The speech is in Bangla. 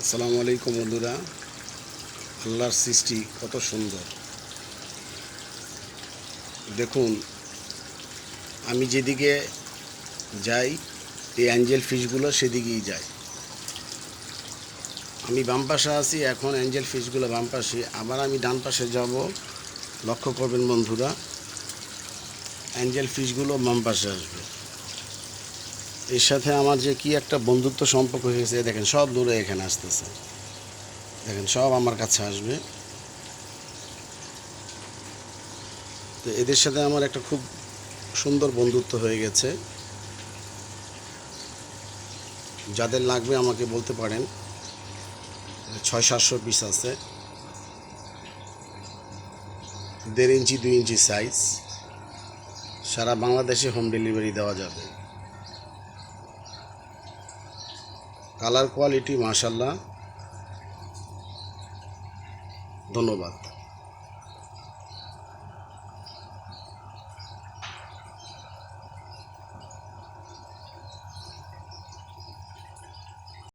আসসালামু আলাইকুম বন্ধুরা। আল্লাহর সৃষ্টি কত সুন্দর দেখুন। আমি যেদিকে যাই এই অ্যাঞ্জেল ফিশগুলো সেদিকেই যায়। আমি বাম পাশে আছি, এখন অ্যাঞ্জেল ফিশগুলো বাম পাশে, আবার আমি ডান পাশে যাব। লক্ষ্য করবেন বন্ধুরা, অ্যাঞ্জেল ফিশগুলো বাম পাশে আসবে। এর সাথে আমার যে কি একটা বন্ধুত্ব সম্পর্ক হয়েছে, দেখেন সব দূরে এখানে আসতেছে, দেখেন সব আমার কাছে আসবে। তো এদের সাথে আমার একটা খুব সুন্দর বন্ধুত্ব হয়ে গেছে। যাদের লাগবে আমাকে বলতে পারেন, 600-700 পিস আছে, 1.5 ইঞ্চি 2 ইঞ্চি সাইজ। সারা বাংলাদেশে হোম ডেলিভারি দেওয়া যাবে। কালার কোয়ালিটি মাশাআল্লাহ। ধন্যবাদ।